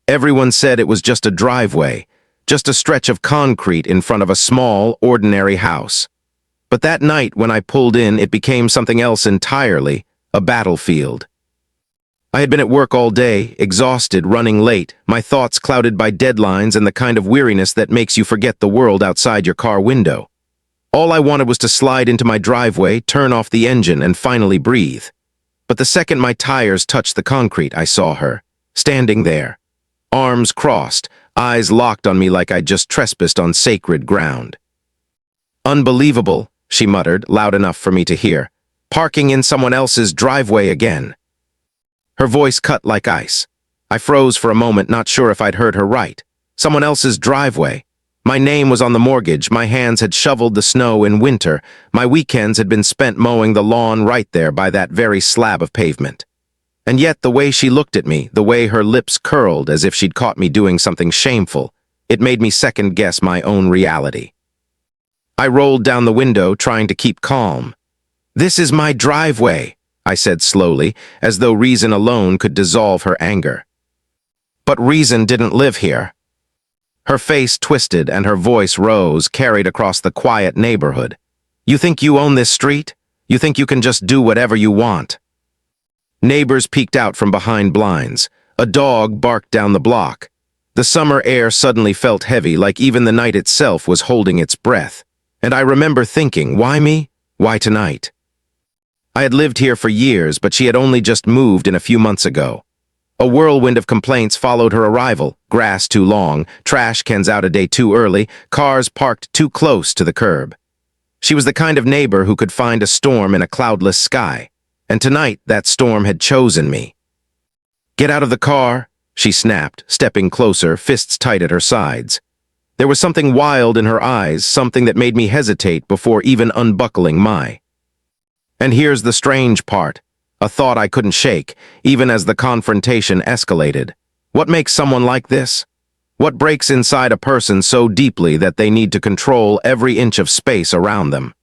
Everyone said it was just a driveway, just a stretch of concrete in front of a small, ordinary house. But that night when I pulled in, it became something else entirely, a battlefield. I had been at work all day, exhausted, running late, my thoughts clouded by deadlines and the kind of weariness that makes you forget the world outside your car window. All I wanted was to slide into my driveway, turn off the engine, and finally breathe. But the second my tires touched the concrete, I saw her, standing there, arms crossed, eyes locked on me like I'd just trespassed on sacred ground. "Unbelievable," she muttered, loud enough for me to hear. "Parking in someone else's driveway again." Her voice cut like ice. I froze for a moment, not sure if I'd heard her right. Someone else's driveway. My name was on the mortgage, my hands had shoveled the snow in winter, my weekends had been spent mowing the lawn right there by that very slab of pavement. And yet the way she looked at me, the way her lips curled as if she'd caught me doing something shameful, it made me second-guess my own reality. I rolled down the window, trying to keep calm. "This is my driveway," I said slowly, as though reason alone could dissolve her anger. But reason didn't live here. Her face twisted and her voice rose, carried across the quiet neighborhood. "You think you own this street? You think you can just do whatever you want?" Neighbors peeked out from behind blinds. A dog barked down the block. The summer air suddenly felt heavy, like even the night itself was holding its breath. And I remember thinking, why me? Why tonight? I had lived here for years, but she had only just moved in a few months ago. A whirlwind of complaints followed her arrival: grass too long, trash cans out a day too early, cars parked too close to the curb. She was the kind of neighbor who could find a storm in a cloudless sky. And tonight, that storm had chosen me. "Get out of the car," she snapped, stepping closer, fists tight at her sides. There was something wild in her eyes, something that made me hesitate before even unbuckling my. And here's the strange part, a thought I couldn't shake, even as the confrontation escalated. What makes someone like this? What breaks inside a person so deeply that they need to control every inch of space around them?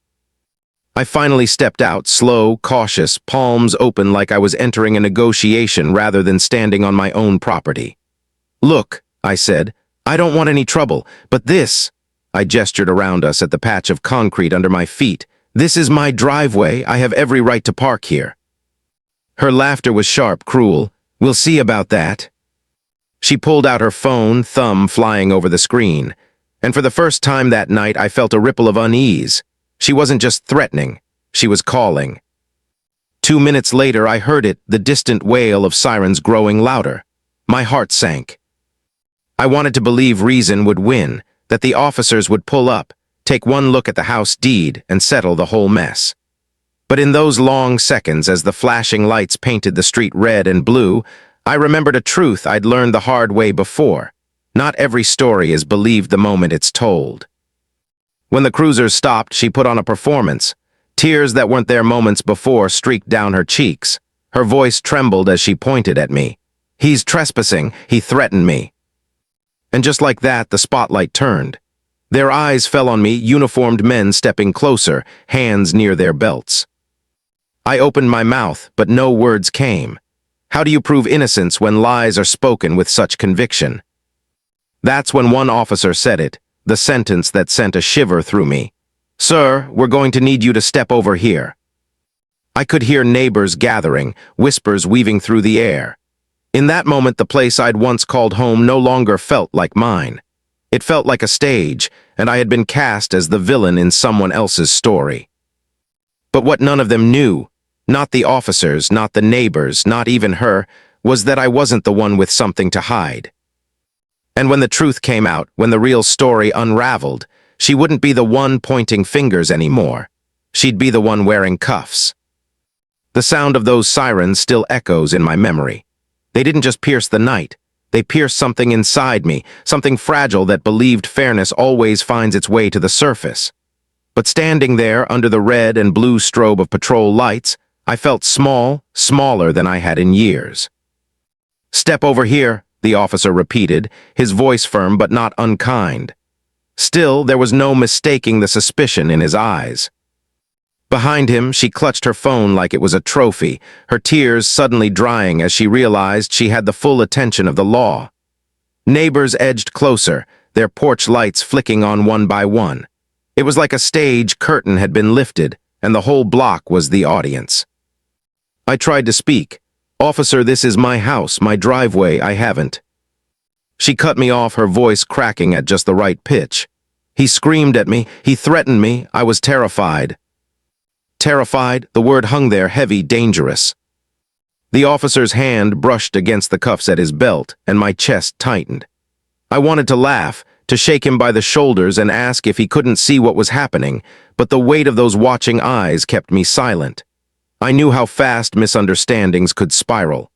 I finally stepped out, slow, cautious, palms open like I was entering a negotiation rather than standing on my own property. "Look," I said, "I don't want any trouble, but this," I gestured around us at the patch of concrete under my feet, "this is my driveway, I have every right to park here." Her laughter was sharp, cruel. "We'll see about that." She pulled out her phone, thumb flying over the screen, and for the first time that night I felt a ripple of unease. She wasn't just threatening, she was calling. 2 minutes later I heard it, the distant wail of sirens growing louder. My heart sank. I wanted to believe reason would win, that the officers would pull up, take one look at the house deed, and settle the whole mess. But in those long seconds, as the flashing lights painted the street red and blue, I remembered a truth I'd learned the hard way before. Not every story is believed the moment it's told. When the cruisers stopped, she put on a performance. Tears that weren't there moments before streaked down her cheeks. Her voice trembled as she pointed at me. "He's trespassing, he threatened me." And just like that, the spotlight turned. Their eyes fell on me, uniformed men stepping closer, hands near their belts. I opened my mouth, but no words came. How do you prove innocence when lies are spoken with such conviction? That's when one officer said it, the sentence that sent a shiver through me. "Sir, we're going to need you to step over here." I could hear neighbors gathering, whispers weaving through the air. In that moment, the place I'd once called home no longer felt like mine. It felt like a stage, and I had been cast as the villain in someone else's story. But what none of them knew, not the officers, not the neighbors, not even her, was that I wasn't the one with something to hide. And when the truth came out, when the real story unraveled, she wouldn't be the one pointing fingers anymore. She'd be the one wearing cuffs. The sound of those sirens still echoes in my memory. They didn't just pierce the night. They pierced something inside me, something fragile that believed fairness always finds its way to the surface. But standing there under the red and blue strobe of patrol lights, I felt small, smaller than I had in years. "Step over here," the officer repeated, his voice firm but not unkind. Still, there was no mistaking the suspicion in his eyes. Behind him, she clutched her phone like it was a trophy, her tears suddenly drying as she realized she had the full attention of the law. Neighbors edged closer, their porch lights flicking on one by one. It was like a stage curtain had been lifted, and the whole block was the audience. I tried to speak. "Officer, this is my house, my driveway, I haven't." She cut me off, her voice cracking at just the right pitch. He screamed at me, he threatened me, I was terrified. Terrified, the word hung there heavy, dangerous. The officer's hand brushed against the cuffs at his belt, and my chest tightened. I wanted to laugh, to shake him by the shoulders and ask if he couldn't see what was happening, but the weight of those watching eyes kept me silent. I knew how fast misunderstandings could spiral.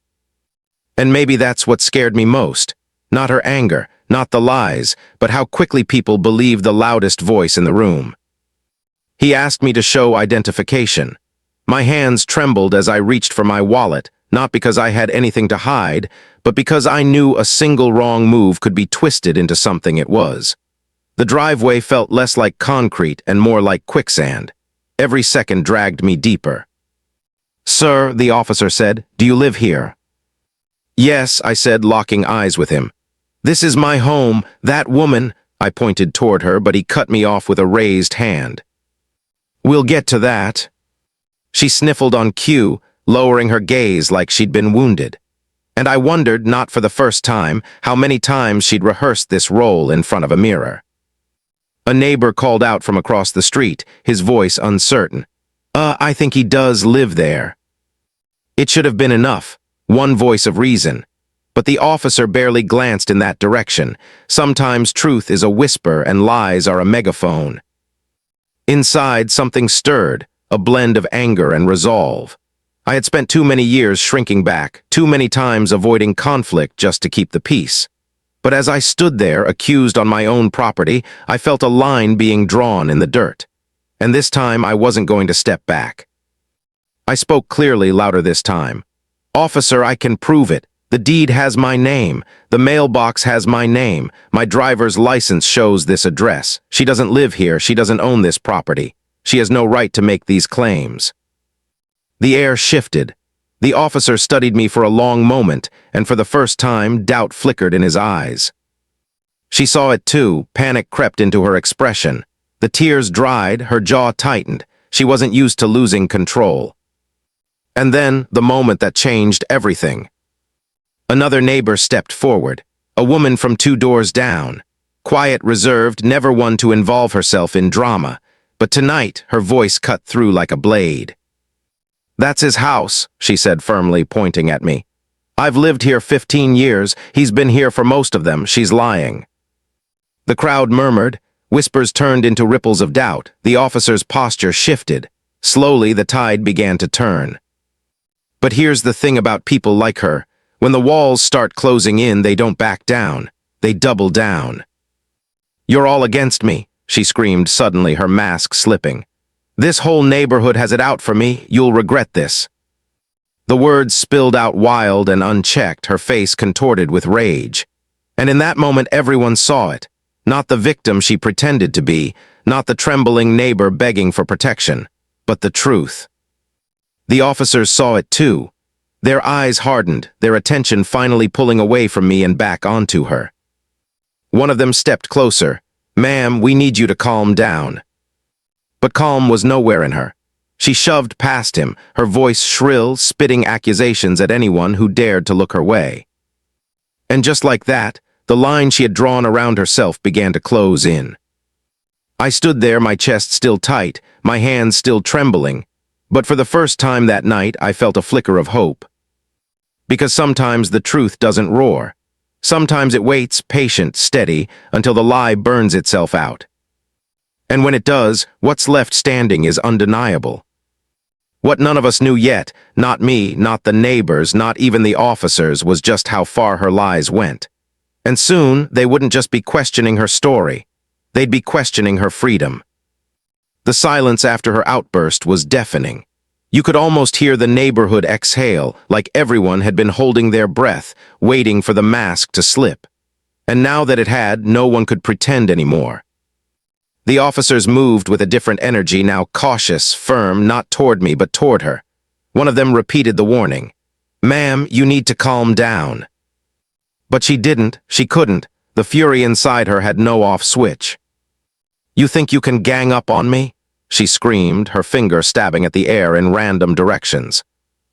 And maybe that's what scared me most. Not her anger, not the lies, but how quickly people believe the loudest voice in the room. He asked me to show identification. My hands trembled as I reached for my wallet, not because I had anything to hide, but because I knew a single wrong move could be twisted into something it was. The driveway felt less like concrete and more like quicksand. Every second dragged me deeper. "Sir," the officer said, "do you live here?" "Yes," I said, locking eyes with him. "This is my home, that woman," I pointed toward her, but he cut me off with a raised hand. "We'll get to that." She sniffled on cue, lowering her gaze like she'd been wounded. And I wondered, not for the first time, how many times she'd rehearsed this role in front of a mirror. A neighbor called out from across the street, his voice uncertain. I think he does live there." It should have been enough, one voice of reason. But the officer barely glanced in that direction. Sometimes truth is a whisper and lies are a megaphone. Inside, something stirred, a blend of anger and resolve. I had spent too many years shrinking back, too many times avoiding conflict just to keep the peace. But as I stood there, accused on my own property, I felt a line being drawn in the dirt. And this time I wasn't going to step back. I spoke clearly, louder this time. "Officer, I can prove it. The deed has my name. The mailbox has my name. My driver's license shows this address. She doesn't live here. She doesn't own this property. She has no right to make these claims." The air shifted. The officer studied me for a long moment, and for the first time, doubt flickered in his eyes. She saw it too. Panic crept into her expression. The tears dried, her jaw tightened. She wasn't used to losing control. And then, the moment that changed everything. Another neighbor stepped forward, a woman from 2 doors down. Quiet, reserved, never one to involve herself in drama. But tonight, her voice cut through like a blade. "That's his house," she said firmly, pointing at me. "I've lived here 15 years. He's been here for most of them. She's lying." The crowd murmured. Whispers turned into ripples of doubt. The officer's posture shifted. Slowly, the tide began to turn. But here's the thing about people like her. When the walls start closing in, they don't back down. They double down. "You're all against me," she screamed suddenly, her mask slipping. "This whole neighborhood has it out for me. You'll regret this." The words spilled out wild and unchecked, her face contorted with rage. And in that moment, everyone saw it. Not the victim she pretended to be, not the trembling neighbor begging for protection, but the truth. The officers saw it too. Their eyes hardened, their attention finally pulling away from me and back onto her. One of them stepped closer. "Ma'am, we need you to calm down." But calm was nowhere in her. She shoved past him, her voice shrill, spitting accusations at anyone who dared to look her way. And just like that, the line she had drawn around herself began to close in. I stood there, my chest still tight, my hands still trembling, but for the first time that night I felt a flicker of hope. Because sometimes the truth doesn't roar. Sometimes it waits, patient, steady, until the lie burns itself out. And when it does, what's left standing is undeniable. What none of us knew yet, not me, not the neighbors, not even the officers, was just how far her lies went. And soon, they wouldn't just be questioning her story. They'd be questioning her freedom. The silence after her outburst was deafening. You could almost hear the neighborhood exhale, like everyone had been holding their breath, waiting for the mask to slip. And now that it had, no one could pretend anymore. The officers moved with a different energy, now cautious, firm, not toward me, but toward her. One of them repeated the warning. "Ma'am, you need to calm down." But she didn't, she couldn't. The fury inside her had no off switch. "You think you can gang up on me?" she screamed, her finger stabbing at the air in random directions.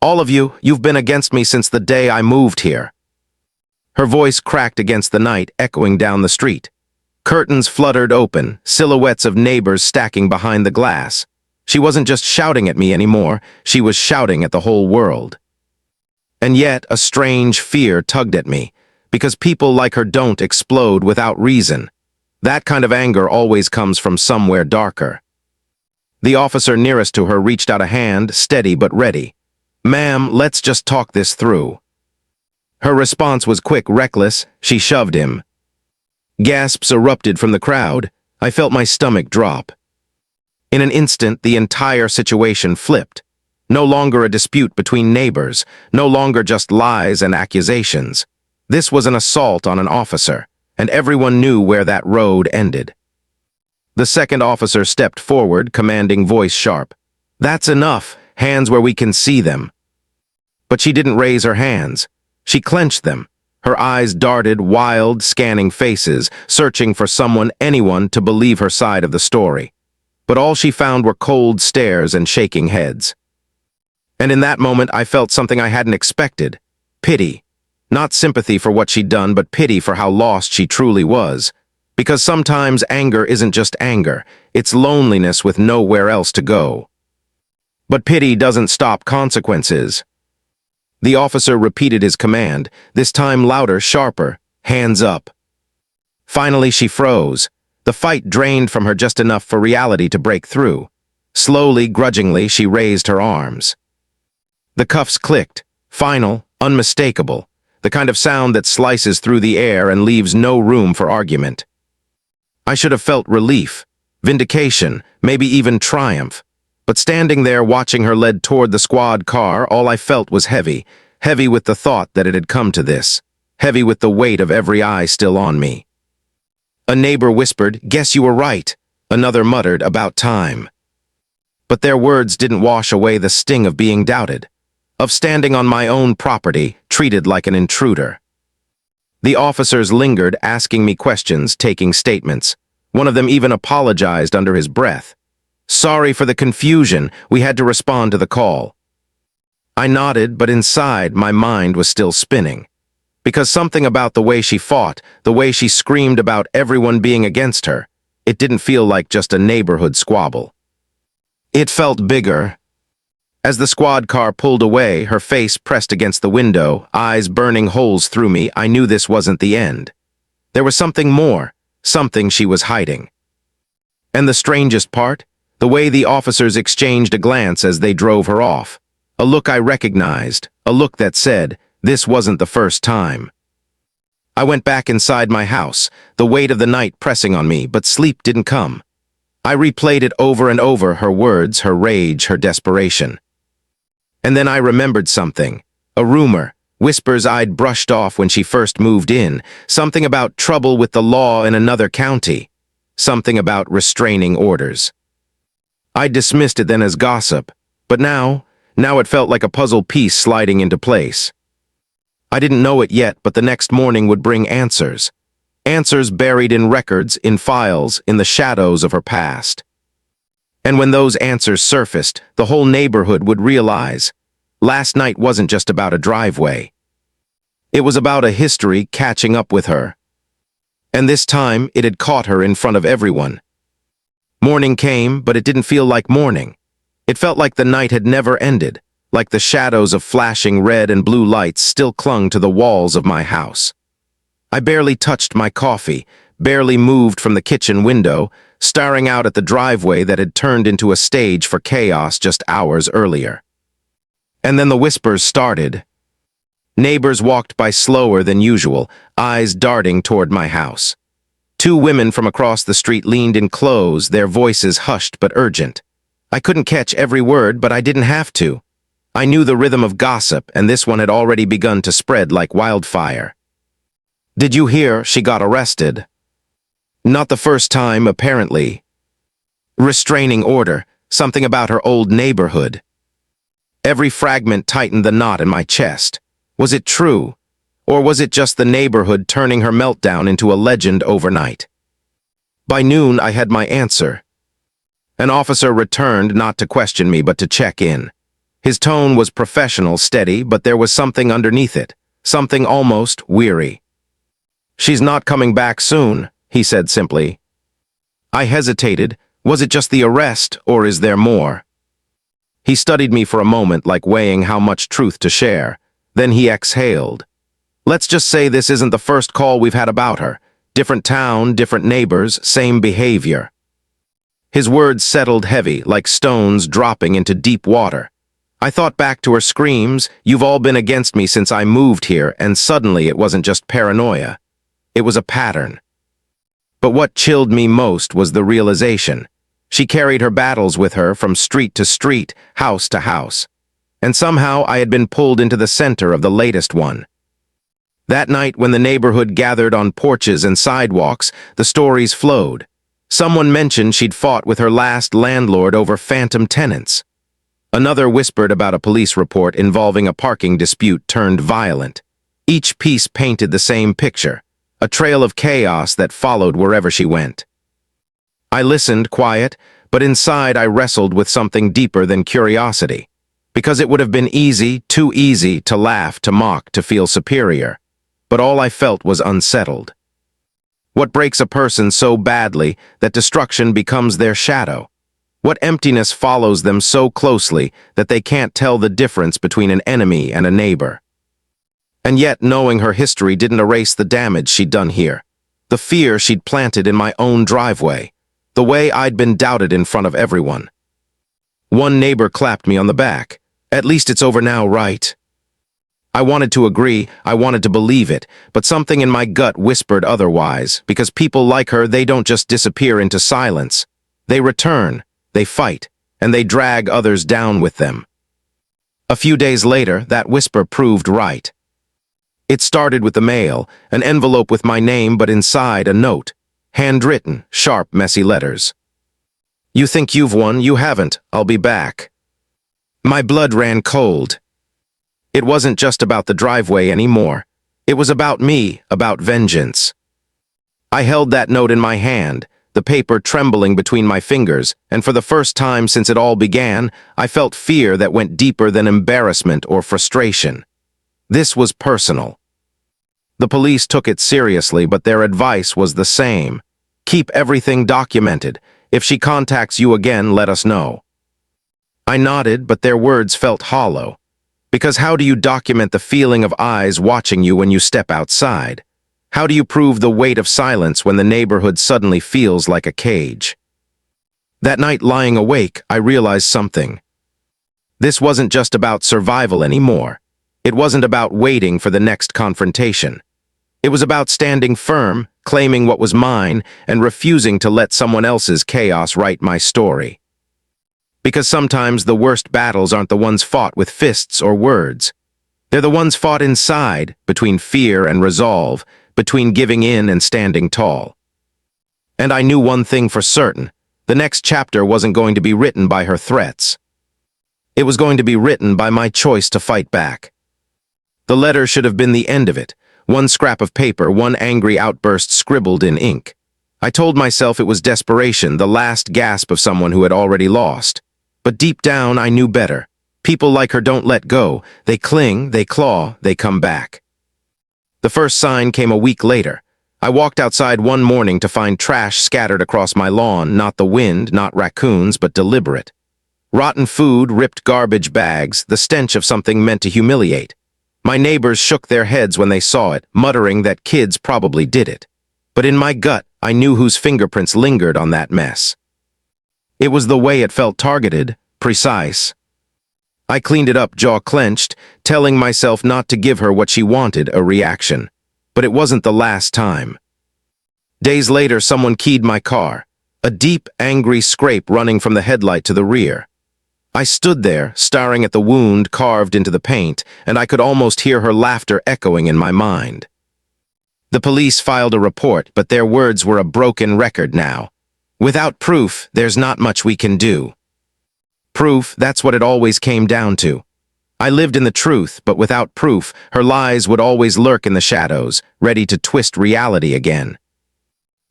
"All of you, you've been against me since the day I moved here." Her voice cracked against the night, echoing down the street. Curtains fluttered open, silhouettes of neighbors stacking behind the glass. She wasn't just shouting at me anymore, she was shouting at the whole world. And yet, a strange fear tugged at me, because people like her don't explode without reason. That kind of anger always comes from somewhere darker. The officer nearest to her reached out a hand, steady but ready. "Ma'am, let's just talk this through." Her response was quick, reckless. She shoved him. Gasps erupted from the crowd. I felt my stomach drop. In an instant, the entire situation flipped. No longer a dispute between neighbors, no longer just lies and accusations. This was an assault on an officer, and everyone knew where that road ended. The second officer stepped forward, commanding, voice sharp. "That's enough, hands where we can see them." But she didn't raise her hands. She clenched them. Her eyes darted, wild, scanning faces, searching for someone, anyone, to believe her side of the story. But all she found were cold stares and shaking heads. And in that moment, I felt something I hadn't expected. Pity. Not sympathy for what she'd done, but pity for how lost she truly was. Because sometimes anger isn't just anger, it's loneliness with nowhere else to go. But pity doesn't stop consequences. The officer repeated his command, this time louder, sharper, "Hands up." Finally, she froze. The fight drained from her just enough for reality to break through. Slowly, grudgingly, she raised her arms. The cuffs clicked, final, unmistakable, the kind of sound that slices through the air and leaves no room for argument. I should have felt relief, vindication, maybe even triumph. But standing there watching her led toward the squad car, all I felt was heavy, heavy with the thought that it had come to this, heavy with the weight of every eye still on me. A neighbor whispered, "Guess you were right." Another muttered, "About time." But their words didn't wash away the sting of being doubted, of standing on my own property, treated like an intruder. The officers lingered, asking me questions, taking statements. One of them even apologized under his breath. "Sorry for the confusion, we had to respond to the call." I nodded, but inside, my mind was still spinning. Because something about the way she fought, the way she screamed about everyone being against her, it didn't feel like just a neighborhood squabble. It felt bigger. As the squad car pulled away, her face pressed against the window, eyes burning holes through me, I knew this wasn't the end. There was something more, something she was hiding. And the strangest part? The way the officers exchanged a glance as they drove her off. A look I recognized, a look that said, this wasn't the first time. I went back inside my house, the weight of the night pressing on me, but sleep didn't come. I replayed it over and over, her words, her rage, her desperation. And then I remembered something, a rumor, whispers I'd brushed off when she first moved in, something about trouble with the law in another county, something about restraining orders. I dismissed it then as gossip, but now it felt like a puzzle piece sliding into place. I didn't know it yet, but the next morning would bring answers. Answers buried in records, in files, in the shadows of her past. And when those answers surfaced, the whole neighborhood would realize, last night wasn't just about a driveway. It was about a history catching up with her. And this time, it had caught her in front of everyone. Morning came, but it didn't feel like morning. It felt like the night had never ended, like the shadows of flashing red and blue lights still clung to the walls of my house. I barely touched my coffee, barely moved from the kitchen window, staring out at the driveway that had turned into a stage for chaos just hours earlier. And then the whispers started. Neighbors walked by slower than usual, eyes darting toward my house. Two women from across the street leaned in close, their voices hushed but urgent. I couldn't catch every word, but I didn't have to. I knew the rhythm of gossip, and this one had already begun to spread like wildfire. "Did you hear she got arrested?" Not the first time, apparently. Restraining order, something about her old neighborhood. Every fragment tightened the knot in my chest. Was it true? Or was it just the neighborhood turning her meltdown into a legend overnight? By noon, I had my answer. An officer returned not to question me but to check in. His tone was professional, steady, but there was something underneath it, something almost weary. "She's not coming back soon," he said simply. I hesitated. Was it just the arrest, or is there more? He studied me for a moment, like weighing how much truth to share. Then he exhaled. "Let's just say this isn't the first call we've had about her. Different town, different neighbors, same behavior." His words settled heavy, like stones dropping into deep water. I thought back to her screams, "You've all been against me since I moved here," and suddenly it wasn't just paranoia. It was a pattern. But what chilled me most was the realization. She carried her battles with her from street to street, house to house. And somehow I had been pulled into the center of the latest one. That night, when the neighborhood gathered on porches and sidewalks, the stories flowed. Someone mentioned she'd fought with her last landlord over phantom tenants. Another whispered about a police report involving a parking dispute turned violent. Each piece painted the same picture, a trail of chaos that followed wherever she went. I listened, quiet, but inside I wrestled with something deeper than curiosity. Because it would have been easy, too easy, to laugh, to mock, to feel superior. But all I felt was unsettled. What breaks a person so badly that destruction becomes their shadow? What emptiness follows them so closely that they can't tell the difference between an enemy and a neighbor? And yet, knowing her history didn't erase the damage she'd done here. The fear she'd planted in my own driveway. The way I'd been doubted in front of everyone. One neighbor clapped me on the back. "At least it's over now, right?" I wanted to agree, I wanted to believe it, but something in my gut whispered otherwise, because people like her, they don't just disappear into silence. They return, they fight, and they drag others down with them. A few days later, that whisper proved right. It started with the mail, an envelope with my name, but inside a note. Handwritten, sharp, messy letters. "You think you've won, you haven't. I'll be back." My blood ran cold. It wasn't just about the driveway anymore. It was about me, about vengeance. I held that note in my hand, the paper trembling between my fingers, and for the first time since it all began, I felt fear that went deeper than embarrassment or frustration. This was personal. The police took it seriously, but their advice was the same. Keep everything documented. If she contacts you again, let us know. I nodded, but their words felt hollow. Because how do you document the feeling of eyes watching you when you step outside? How do you prove the weight of silence when the neighborhood suddenly feels like a cage? That night, lying awake, I realized something. This wasn't just about survival anymore. It wasn't about waiting for the next confrontation. It was about standing firm, claiming what was mine, and refusing to let someone else's chaos write my story. Because sometimes the worst battles aren't the ones fought with fists or words. They're the ones fought inside, between fear and resolve, between giving in and standing tall. And I knew one thing for certain. The next chapter wasn't going to be written by her threats. It was going to be written by my choice to fight back. The letter should have been the end of it. One scrap of paper, one angry outburst scribbled in ink. I told myself it was desperation, the last gasp of someone who had already lost. But deep down, I knew better. People like her don't let go. They cling, they claw, they come back. The first sign came a week later. I walked outside one morning to find trash scattered across my lawn, not the wind, not raccoons, but deliberate. Rotten food, ripped garbage bags, the stench of something meant to humiliate. My neighbors shook their heads when they saw it, muttering that kids probably did it. But in my gut, I knew whose fingerprints lingered on that mess. It was the way it felt targeted, precise. I cleaned it up, jaw clenched, telling myself not to give her what she wanted, a reaction. But it wasn't the last time. Days later, someone keyed my car, a deep, angry scrape running from the headlight to the rear. I stood there, staring at the wound carved into the paint, and I could almost hear her laughter echoing in my mind. The police filed a report, but their words were a broken record now. Without proof, there's not much we can do. Proof, that's what it always came down to. I lived in the truth, but without proof, her lies would always lurk in the shadows, ready to twist reality again.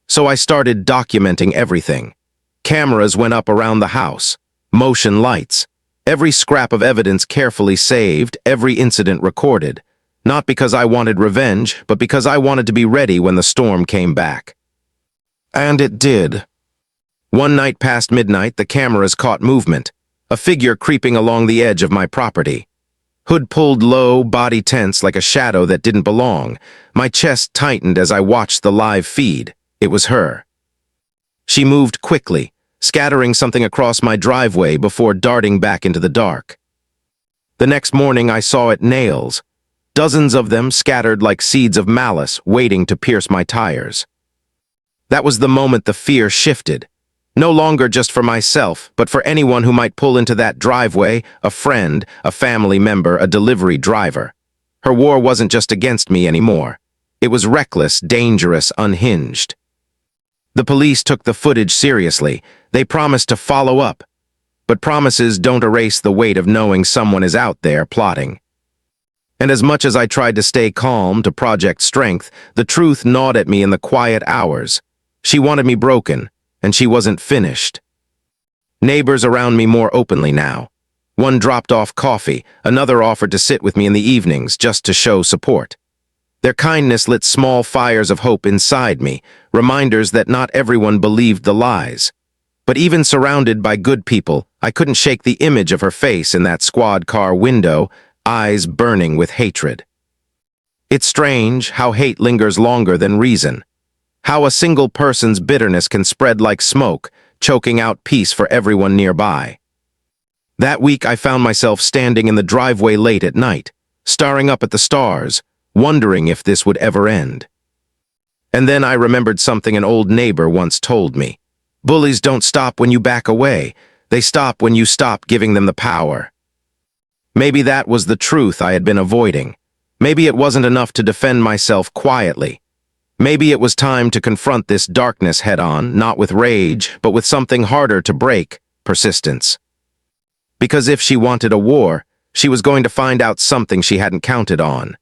So I started documenting everything. Cameras went up around the house, motion lights, every scrap of evidence carefully saved, every incident recorded. Not because I wanted revenge, but because I wanted to be ready when the storm came back. And it did. One night past midnight, the cameras caught movement, a figure creeping along the edge of my property. Hood pulled low, body tense like a shadow that didn't belong. My chest tightened as I watched the live feed. It was her. She moved quickly, scattering something across my driveway before darting back into the dark. The next morning I saw it nails, dozens of them scattered like seeds of malice waiting to pierce my tires. That was the moment the fear shifted. No longer just for myself, but for anyone who might pull into that driveway, a friend, a family member, a delivery driver. Her war wasn't just against me anymore. It was reckless, dangerous, unhinged. The police took the footage seriously. They promised to follow up. But promises don't erase the weight of knowing someone is out there plotting. And as much as I tried to stay calm, to project strength, the truth gnawed at me in the quiet hours. She wanted me broken, and she wasn't finished. Neighbors around me more openly now. One dropped off coffee, another offered to sit with me in the evenings just to show support. Their kindness lit small fires of hope inside me, reminders that not everyone believed the lies. But even surrounded by good people, I couldn't shake the image of her face in that squad car window, eyes burning with hatred. It's strange how hate lingers longer than reason. How a single person's bitterness can spread like smoke, choking out peace for everyone nearby. That week I found myself standing in the driveway late at night, staring up at the stars, wondering if this would ever end. And then I remembered something an old neighbor once told me. Bullies don't stop when you back away. They stop when you stop giving them the power. Maybe that was the truth I had been avoiding. Maybe it wasn't enough to defend myself quietly. Maybe it was time to confront this darkness head-on, not with rage, but with something harder to break, persistence. Because if she wanted a war, she was going to find out something she hadn't counted on.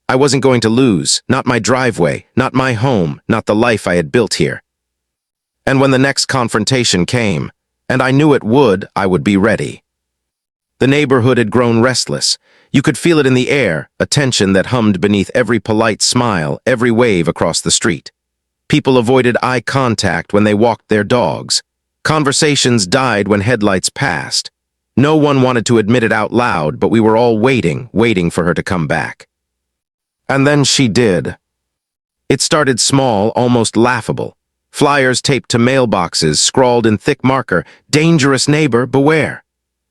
I wasn't going to lose, not my driveway, not my home, not the life I had built here. And when the next confrontation came, and I knew it would, I would be ready. The neighborhood had grown restless. You could feel it in the air, a tension that hummed beneath every polite smile, every wave across the street. People avoided eye contact when they walked their dogs. Conversations died when headlights passed. No one wanted to admit it out loud, but we were all waiting for her to come back. And then she did. It started small, almost laughable. Flyers taped to mailboxes, scrawled in thick marker, "Dangerous neighbor, beware."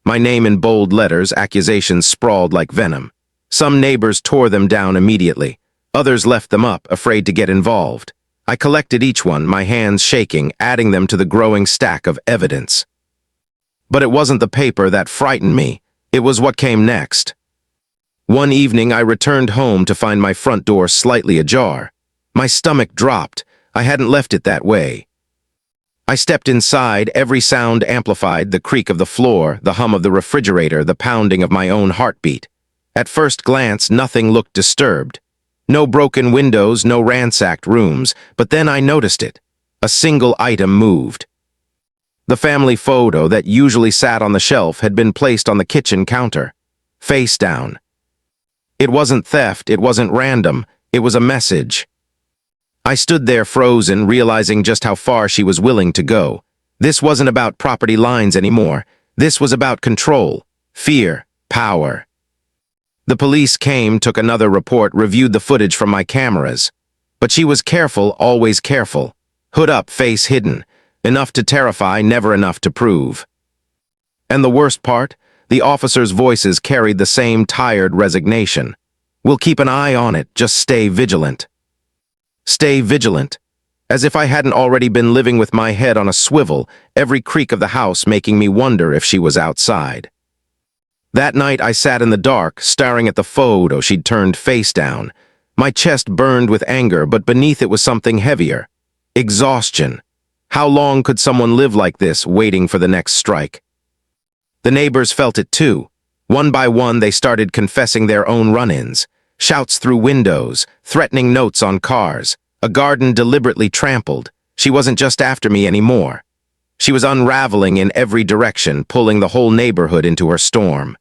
My name in bold letters, accusations sprawled like venom. Some neighbors tore them down immediately. Others left them up, afraid to get involved. I collected each one, my hands shaking, adding them to the growing stack of evidence. But it wasn't the paper that frightened me. It was what came next. One evening, I returned home to find my front door slightly ajar. My stomach dropped. I hadn't left it that way. I stepped inside, every sound amplified, the creak of the floor, the hum of the refrigerator, the pounding of my own heartbeat. At first glance, nothing looked disturbed. No broken windows, no ransacked rooms, but then I noticed it. A single item moved. The family photo that usually sat on the shelf had been placed on the kitchen counter, face down. It wasn't theft, it wasn't random, it was a message. I stood there frozen, realizing just how far she was willing to go. This wasn't about property lines anymore. This was about control, fear, power. The police came, took another report, reviewed the footage from my cameras. But she was careful, always careful. Hood up, face hidden. Enough to terrify, never enough to prove. And the worst part? The officers' voices carried the same tired resignation. We'll keep an eye on it, just stay vigilant. Stay vigilant. As if I hadn't already been living with my head on a swivel, every creak of the house making me wonder if she was outside. That night I sat in the dark, staring at the photo she'd turned face down. My chest burned with anger, but beneath it was something heavier. Exhaustion. How long could someone live like this, waiting for the next strike? The neighbors felt it too. One by one, they started confessing their own run-ins. Shouts through windows, threatening notes on cars, a garden deliberately trampled. She wasn't just after me anymore. She was unraveling in every direction, pulling the whole neighborhood into her storm.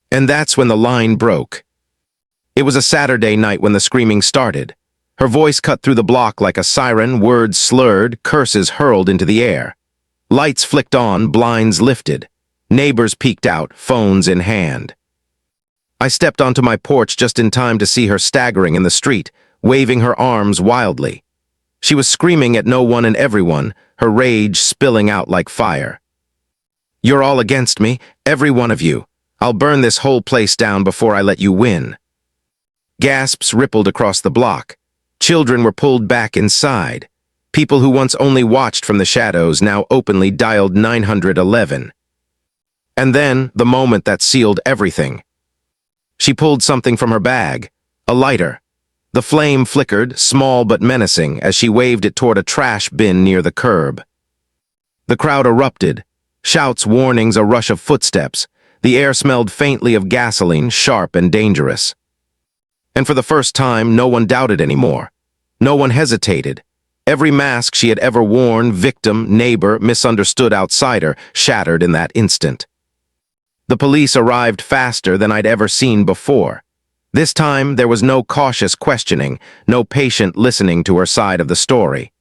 And that's when the line broke. It was a Saturday night when the screaming started. Her voice cut through the block like a siren, words slurred, curses hurled into the air. Lights flicked on, blinds lifted. Neighbors peeked out, phones in hand. I stepped onto my porch just in time to see her staggering in the street, waving her arms wildly. She was screaming at no one and everyone, her rage spilling out like fire. "You're all against me, every one of you. I'll burn this whole place down before I let you win." Gasps rippled across the block. Children were pulled back inside. People who once only watched from the shadows now openly dialed 911. And then, the moment that sealed everything. She pulled something from her bag, a lighter. The flame flickered, small but menacing, as she waved it toward a trash bin near the curb. The crowd erupted. Shouts, warnings, a rush of footsteps. The air smelled faintly of gasoline, sharp and dangerous. And for the first time, no one doubted anymore. No one hesitated. Every mask she had ever worn, victim, neighbor, misunderstood outsider, shattered in that instant. The police arrived faster than I'd ever seen before. This time, there was no cautious questioning, no patient listening to her side of the story.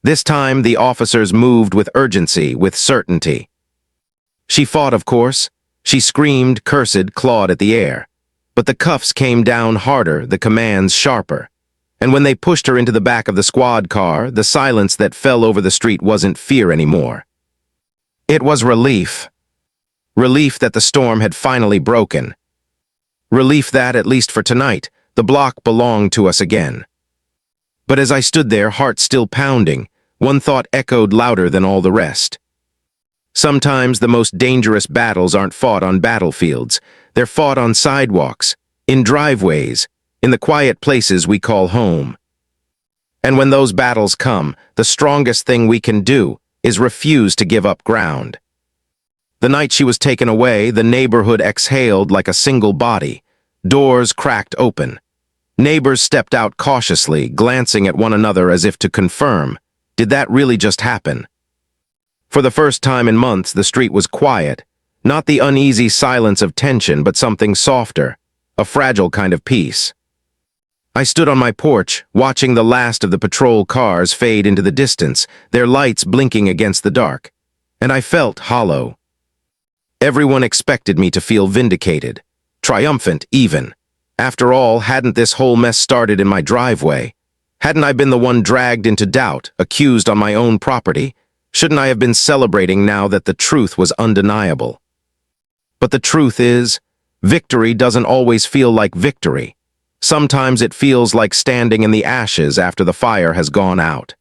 This time, the officers moved with urgency, with certainty. She fought, of course. She screamed, cursed, clawed at the air. But the cuffs came down harder, the commands sharper. And when they pushed her into the back of the squad car, the silence that fell over the street wasn't fear anymore. It was relief. Relief that the storm had finally broken. Relief that, at least for tonight, the block belonged to us again. But as I stood there, heart still pounding, one thought echoed louder than all the rest. Sometimes the most dangerous battles aren't fought on battlefields. They're fought on sidewalks, in driveways, in the quiet places we call home. And when those battles come, the strongest thing we can do is refuse to give up ground. The night she was taken away, the neighborhood exhaled like a single body. Doors cracked open. Neighbors stepped out cautiously, glancing at one another as if to confirm, did that really just happen? For the first time in months, the street was quiet. Not the uneasy silence of tension, but something softer, a fragile kind of peace. I stood on my porch, watching the last of the patrol cars fade into the distance, their lights blinking against the dark, and I felt hollow. Everyone expected me to feel vindicated, triumphant even. After all, hadn't this whole mess started in my driveway? Hadn't I been the one dragged into doubt, accused on my own property? Shouldn't I have been celebrating now that the truth was undeniable? But the truth is, victory doesn't always feel like victory. Sometimes it feels like standing in the ashes after the fire has gone out.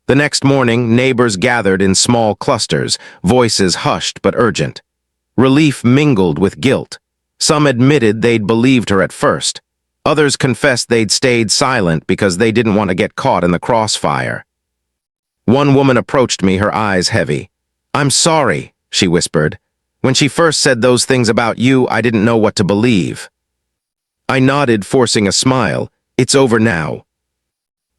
The next morning, neighbors gathered in small clusters, voices hushed but urgent. Relief mingled with guilt. Some admitted they'd believed her at first. Others confessed they'd stayed silent because they didn't want to get caught in the crossfire. One woman approached me, her eyes heavy. "I'm sorry," she whispered. "When she first said those things about you, I didn't know what to believe." I nodded, forcing a smile. It's over now.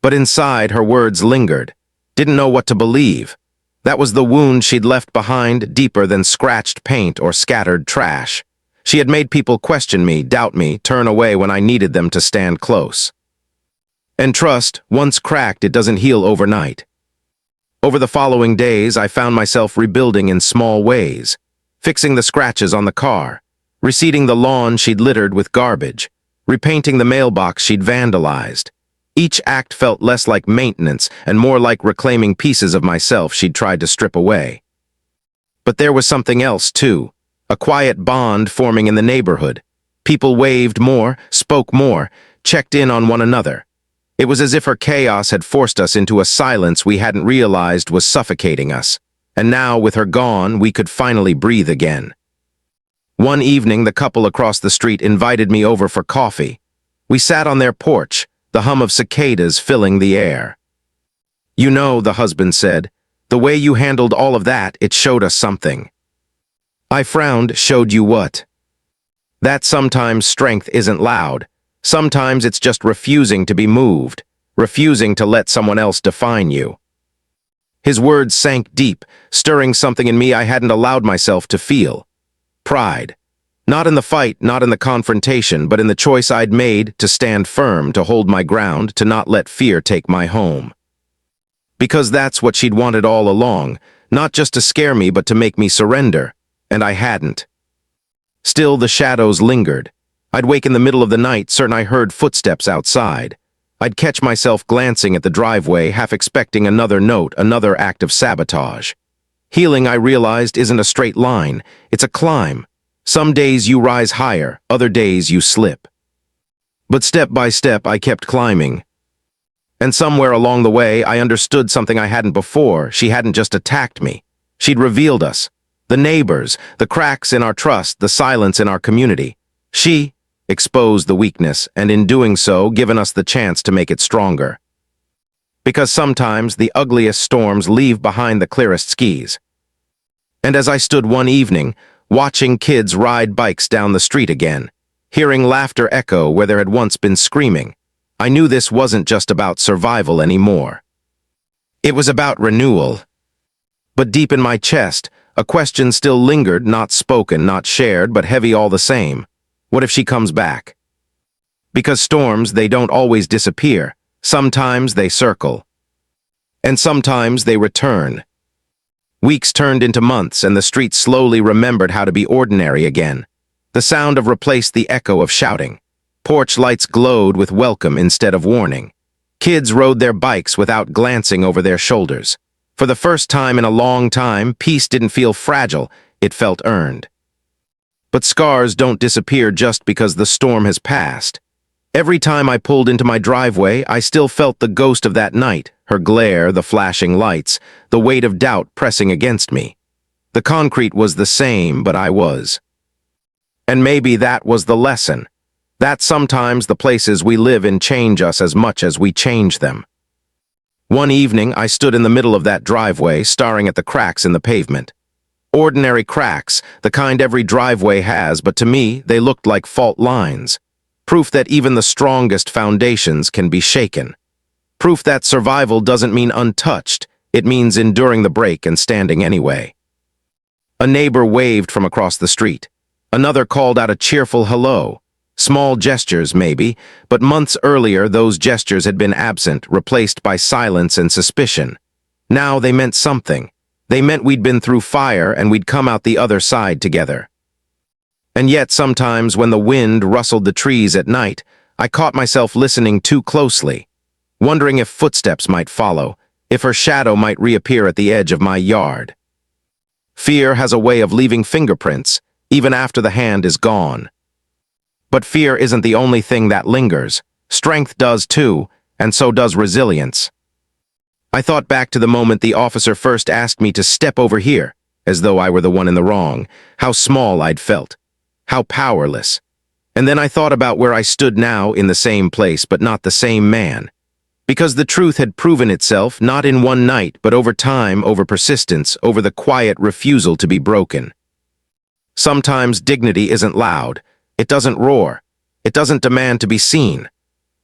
But inside, her words lingered. Didn't know what to believe. That was the wound she'd left behind, deeper than scratched paint or scattered trash. She had made people question me, doubt me, turn away when I needed them to stand close. And trust, once cracked, it doesn't heal overnight. Over the following days, I found myself rebuilding in small ways, fixing the scratches on the car, reseeding the lawn she'd littered with garbage, repainting the mailbox she'd vandalized. Each act felt less like maintenance and more like reclaiming pieces of myself she'd tried to strip away. But there was something else, too, a quiet bond forming in the neighborhood. People waved more, spoke more, checked in on one another. It was as if her chaos had forced us into a silence we hadn't realized was suffocating us. And now, with her gone, we could finally breathe again. One evening, the couple across the street invited me over for coffee. We sat on their porch, the hum of cicadas filling the air. "You know," the husband said, "the way you handled all of that, it showed us something." I frowned. "Showed you what?" That sometimes strength isn't loud. Sometimes it's just refusing to be moved, refusing to let someone else define you. His words sank deep, stirring something in me I hadn't allowed myself to feel. Pride. Not in the fight, not in the confrontation, but in the choice I'd made to stand firm, to hold my ground, to not let fear take my home. Because that's what she'd wanted all along, not just to scare me, but to make me surrender, and I hadn't. Still, the shadows lingered. I'd wake in the middle of the night, certain I heard footsteps outside. I'd catch myself glancing at the driveway, half expecting another note, another act of sabotage. Healing, I realized, isn't a straight line. It's a climb. Some days you rise higher, other days you slip. But step by step, I kept climbing. And somewhere along the way, I understood something I hadn't before. She hadn't just attacked me. She'd revealed us. The neighbors, the cracks in our trust, the silence in our community. She exposed the weakness, and in doing so, given us the chance to make it stronger. Because sometimes the ugliest storms leave behind the clearest skis. And as I stood one evening, watching kids ride bikes down the street again, hearing laughter echo where there had once been screaming, I knew this wasn't just about survival anymore. It was about renewal. But deep in my chest, a question still lingered, not spoken, not shared, but heavy all the same. What if she comes back? Because storms, they don't always disappear. Sometimes they circle. And sometimes they return. Weeks turned into months, and the street slowly remembered how to be ordinary again. The sound of replaced the echo of shouting. Porch lights glowed with welcome instead of warning. Kids rode their bikes without glancing over their shoulders. For the first time in a long time, peace didn't feel fragile, it felt earned. But scars don't disappear just because the storm has passed. Every time I pulled into my driveway, I still felt the ghost of that night, her glare, the flashing lights, the weight of doubt pressing against me. The concrete was the same, but I was. And maybe that was the lesson. That sometimes the places we live in change us as much as we change them. One evening, I stood in the middle of that driveway, staring at the cracks in the pavement. Ordinary cracks, the kind every driveway has, but to me, they looked like fault lines. Proof that even the strongest foundations can be shaken. Proof that survival doesn't mean untouched, it means enduring the break and standing anyway. A neighbor waved from across the street. Another called out a cheerful hello. Small gestures, maybe, but months earlier those gestures had been absent, replaced by silence and suspicion. Now they meant something. They meant we'd been through fire and we'd come out the other side together. And yet sometimes when the wind rustled the trees at night, I caught myself listening too closely, wondering if footsteps might follow, if her shadow might reappear at the edge of my yard. Fear has a way of leaving fingerprints, even after the hand is gone. But fear isn't the only thing that lingers. Strength does too, and so does resilience. I thought back to the moment the officer first asked me to step over here, as though I were the one in the wrong, how small I'd felt, how powerless. And then I thought about where I stood now, in the same place, but not the same man. Because the truth had proven itself, not in one night, but over time, over persistence, over the quiet refusal to be broken. Sometimes dignity isn't loud. It doesn't roar. It doesn't demand to be seen.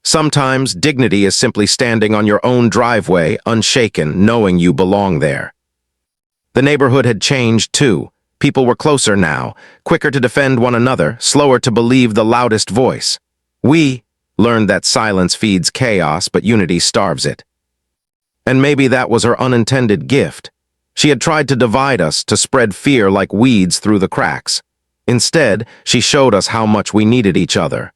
Sometimes dignity is simply standing on your own driveway, unshaken, knowing you belong there. The neighborhood had changed too. People were closer now, quicker to defend one another, slower to believe the loudest voice. We learned that silence feeds chaos, but unity starves it. And maybe that was her unintended gift. She had tried to divide us, to spread fear like weeds through the cracks. Instead, she showed us how much we needed each other.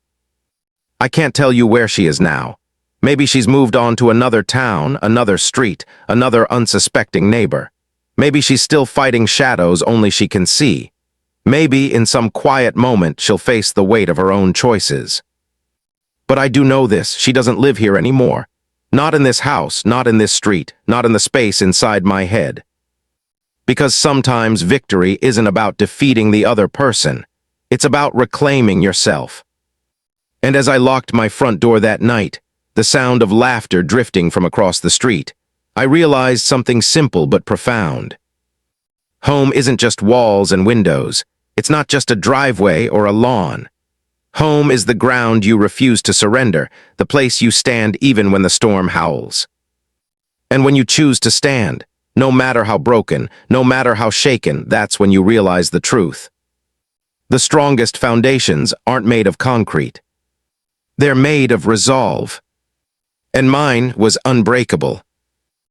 I can't tell you where she is now. Maybe she's moved on to another town, another street, another unsuspecting neighbor. Maybe she's still fighting shadows only she can see. Maybe in some quiet moment she'll face the weight of her own choices. But I do know this, she doesn't live here anymore. Not in this house, not in this street, not in the space inside my head. Because sometimes victory isn't about defeating the other person. It's about reclaiming yourself. And as I locked my front door that night, the sound of laughter drifting from across the street, I realized something simple but profound. Home isn't just walls and windows. It's not just a driveway or a lawn. Home is the ground you refuse to surrender, the place you stand even when the storm howls. And when you choose to stand, no matter how broken, no matter how shaken, that's when you realize the truth. The strongest foundations aren't made of concrete. They're made of resolve. And mine was unbreakable.